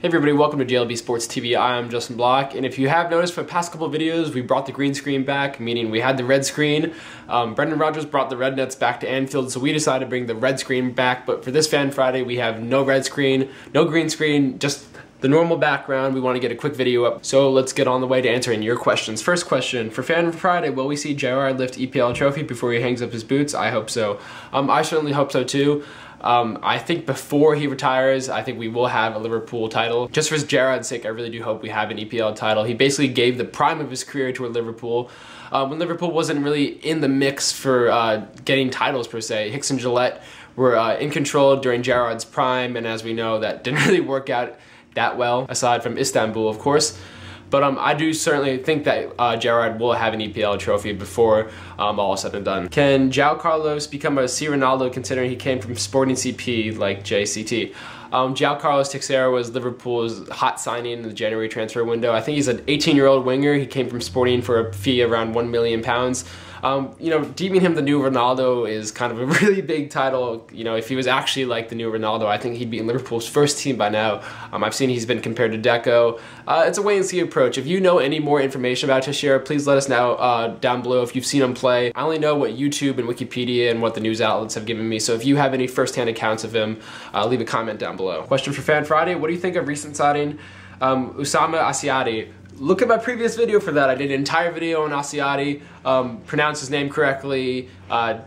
Hey everybody, welcome to JLBsportsTV. I'm Justin Block, and if you have noticed for the past couple of videos, we brought the green screen back, meaning we had the red screen. Brendan Rodgers brought the red nets back to Anfield, so we decided to bring the red screen back, but for this Fan Friday, we have no red screen, no green screen, just the normal background. We want to get a quick video up, so let's get on the way to answering your questions. First question, for Fan Friday, will we see Gerrard lift EPL trophy before he hangs up his boots? I hope so. I certainly hope so too. I think before he retires, I think we will have a Liverpool title. Just for Gerrard's sake, I really do hope we have an EPL title. He basically gave the prime of his career to Liverpool. When Liverpool wasn't really in the mix for getting titles per se. Hicks and Gillette were in control during Gerrard's prime, and as we know, that didn't really work out that well, aside from Istanbul, of course. But I do certainly think that Gerrard will have an EPL trophy before all is said and done. Can João Carlos become a C Ronaldo considering he came from Sporting CP like JCT? João Carlos Teixeira was Liverpool's hot signing in the January transfer window. I think he's an 18-year-old winger. He came from Sporting for a fee around £1 million. You know, deeming him the new Ronaldo is kind of a really big title. You know, if he was actually like the new Ronaldo, I think he'd be in Liverpool's first team by now. I've seen he's been compared to Deco. It's a wait-and-see approach. If you know any more information about Teixeira, please let us know down below if you've seen him play. I only know what YouTube and Wikipedia and what the news outlets have given me, so if you have any first-hand accounts of him, leave a comment down below. Question for Fan Friday, what do you think of recent signing Usama Asiati? Look at my previous video for that. I did an entire video on Asiati, pronounced his name correctly,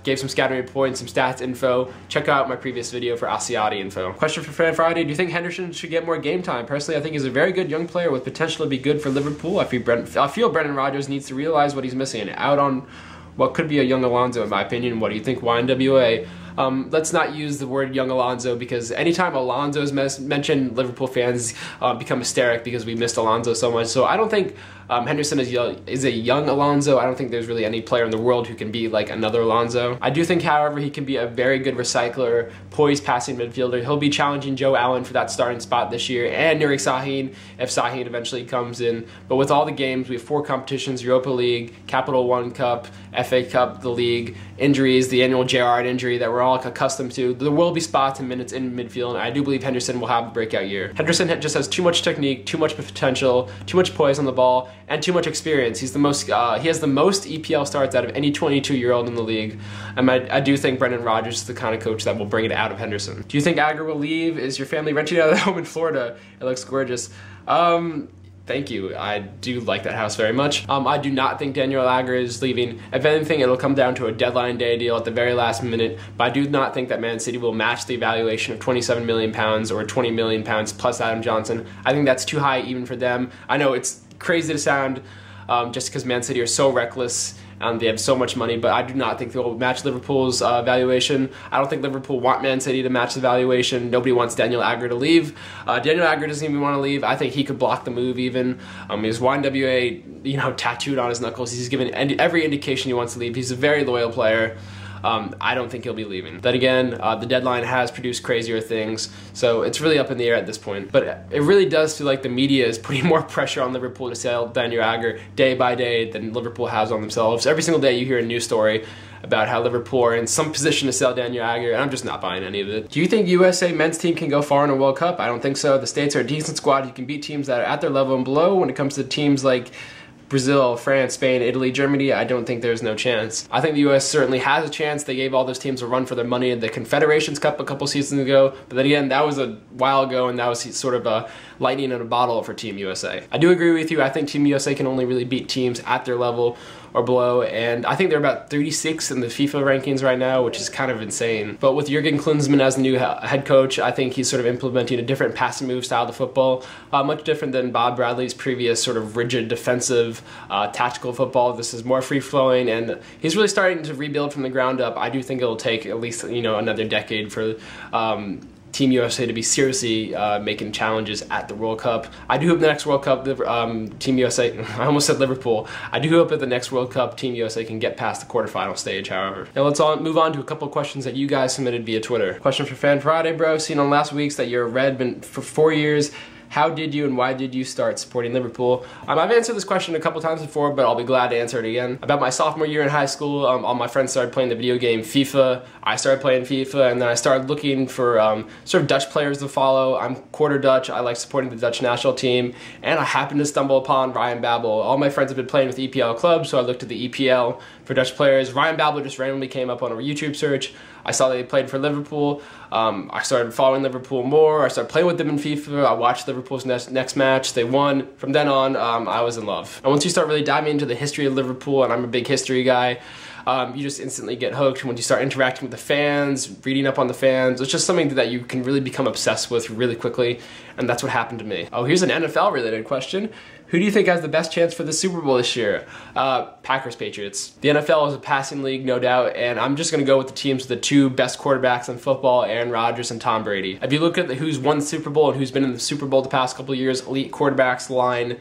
gave some scouting reports, some stats info. Check out my previous video for Asiati info. Question for Fan Friday, do you think Henderson should get more game time? Personally, I think he's a very good young player with potential to be good for Liverpool. I feel Brendan Rodgers needs to realize what he's missing, out on what could be a young Alonso in my opinion. What do you think, YNWA? Let's not use the word young Alonso, because anytime Alonso is mentioned, Liverpool fans become hysteric because we missed Alonso so much. So I don't think Henderson is a young Alonso. I don't think there's really any player in the world who can be like another Alonso. I do think, however, he can be a very good recycler, poised passing midfielder. He'll be challenging Joe Allen for that starting spot this year, and Nuri Sahin if Sahin eventually comes in. But with all the games, we have 4 competitions: Europa League, Capital One Cup, FA Cup, the league, injuries, the annual Gerrard injury that we're all accustomed to. There will be spots and minutes in midfield, and I do believe Henderson will have a breakout year. Henderson just has too much technique, too much potential, too much poise on the ball, and too much experience. He's the most, he has the most EPL starts out of any 22-year-old in the league. And I do think Brendan Rodgers is the kind of coach that will bring it out of Henderson. Do you think Agger will leave? Is your family renting out of the home in Florida? It looks gorgeous. Thank you. I do like that house very much. I do not think Daniel Agger is leaving. If anything, it'll come down to a deadline day deal at the very last minute, but I do not think that Man City will match the valuation of £27 million or £20 million plus Adam Johnson. I think that's too high even for them. I know it's crazy to sound just because Man City are so reckless and they have so much money, but I do not think they'll match Liverpool's valuation. I don't think Liverpool want Man City to match the valuation. Nobody wants Daniel Agger to leave. Daniel Agger doesn't even want to leave. I think he could block the move even. His YNWA, you know, tattooed on his knuckles. He's given every indication he wants to leave. He's a very loyal player. I don't think he'll be leaving. Then again, the deadline has produced crazier things, so it's really up in the air at this point. But it really does feel like the media is putting more pressure on Liverpool to sell Daniel Agger day by day than Liverpool has on themselves. Every single day you hear a news story about how Liverpool are in some position to sell Daniel Agger, and I'm just not buying any of it. Do you think USA men's team can go far in a World Cup? I don't think so. The States are a decent squad. You can beat teams that are at their level and below. When it comes to teams like Brazil, France, Spain, Italy, Germany, I don't think there's no chance. I think the US certainly has a chance. They gave all those teams a run for their money in the Confederations Cup a couple seasons ago, but then again, that was a while ago, and that was sort of a lightning in a bottle for Team USA. I do agree with you. I think Team USA can only really beat teams at their level or below, and I think they're about 36 in the FIFA rankings right now, which is kind of insane. But with Jurgen Klinsmann as the new head coach, I think he's sort of implementing a different pass and move style to football, much different than Bob Bradley's previous sort of rigid defensive tactical football. This is more free-flowing, and he's really starting to rebuild from the ground up. I do think it'll take at least, you know, another decade for Team USA to be seriously making challenges at the World Cup. I do hope the next World Cup, Team USA, I almost said Liverpool. I do hope that the next World Cup, Team USA can get past the quarterfinal stage, however. Now let's move on to a couple questions that you guys submitted via Twitter. Question for Fan Friday, bro. Seen on last week's that you're a Red for 4 years. how did you and why did you start supporting Liverpool? I've answered this question a couple times before, but I'll be glad to answer it again. About my sophomore year in high school, all my friends started playing the video game FIFA. I started playing FIFA, and then I started looking for sort of Dutch players to follow. I'm quarter Dutch. I like supporting the Dutch national team, and I happened to stumble upon Ryan Babel. All my friends have been playing with EPL clubs, so I looked at the EPL for Dutch players. Ryan Babel just randomly came up on a YouTube search. I saw that he played for Liverpool. I started following Liverpool more. I started playing with them in FIFA. I watched Liverpool's next match. They won. From then on, I was in love. And once you start really diving into the history of Liverpool, and I'm a big history guy, you just instantly get hooked. When you start interacting with the fans, reading up on the fans, it's just something that you can really become obsessed with really quickly, and that's what happened to me. Oh, here's an NFL-related question. Who do you think has the best chance for the Super Bowl this year? Packers, Patriots. The NFL is a passing league, no doubt, and I'm just going to go with the teams with the two best quarterbacks in football, Aaron Rodgers and Tom Brady. If you look at who's won the Super Bowl and who's been in the Super Bowl the past couple of years, elite quarterbacks line,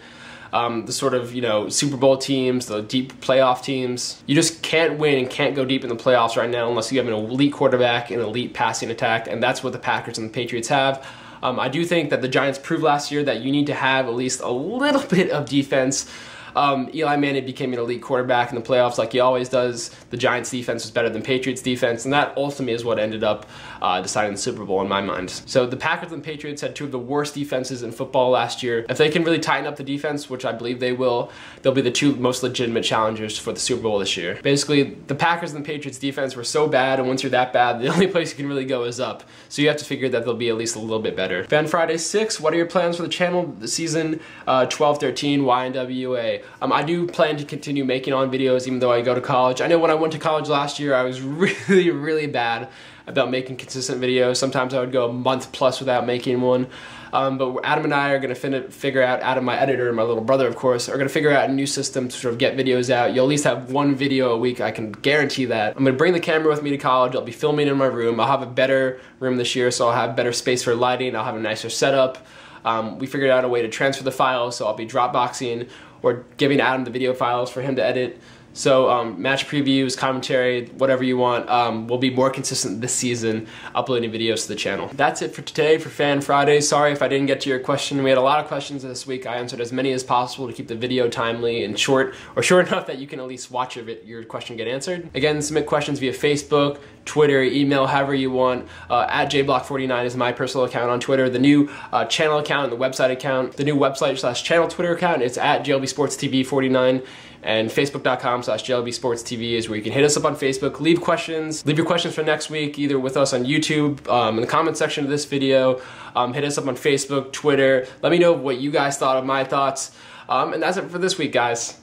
the sort of, Super Bowl teams, the deep playoff teams. You just can't win and can't go deep in the playoffs right now unless you have an elite quarterback and an elite passing attack, and that's what the Packers and the Patriots have. I do think that the Giants proved last year that you need to have at least a little bit of defense. Eli Manning became an elite quarterback in the playoffs like he always does. The Giants defense was better than Patriots defense, and that ultimately is what ended up deciding the Super Bowl in my mind. So the Packers and Patriots had two of the worst defenses in football last year. If they can really tighten up the defense, which I believe they will, they'll be the two most legitimate challengers for the Super Bowl this year. Basically, the Packers and the Patriots defense were so bad, and once you're that bad, the only place you can really go is up. So you have to figure that they'll be at least a little bit better. Fan Friday 6, what are your plans for the channel this season 12-13 YNWA? I do plan to continue making on videos even though I go to college. I know when I went to college last year, I was really bad about making consistent videos. Sometimes I would go a month plus without making one. But Adam and I are going to figure out, Adam, my editor, and my little brother, of course, are going to figure out a new system to sort of get videos out. You'll at least have one video a week, I can guarantee that. I'm going to bring the camera with me to college. I'll be filming in my room. I'll have a better room this year, so I'll have better space for lighting. I'll have a nicer setup. We figured out a way to transfer the files, so I'll be Dropboxing or giving Adam the video files for him to edit. So match previews, commentary, whatever you want. We'll be more consistent this season uploading videos to the channel. That's it for today for Fan Friday. Sorry if I didn't get to your question. We had a lot of questions this week. I answered as many as possible to keep the video timely and short, or short enough that you can at least watch your question get answered. Again, submit questions via Facebook, Twitter, email, however you want. At JBlock49 is my personal account on Twitter. The new channel account and the website account, the new website / channel Twitter account, it's at JLBsportsTV49. And Facebook.com/JLBsportsTV is where you can hit us up on Facebook, leave your questions for next week, either with us on YouTube, in the comment section of this video, hit us up on Facebook, Twitter, let me know what you guys thought of my thoughts, and that's it for this week, guys.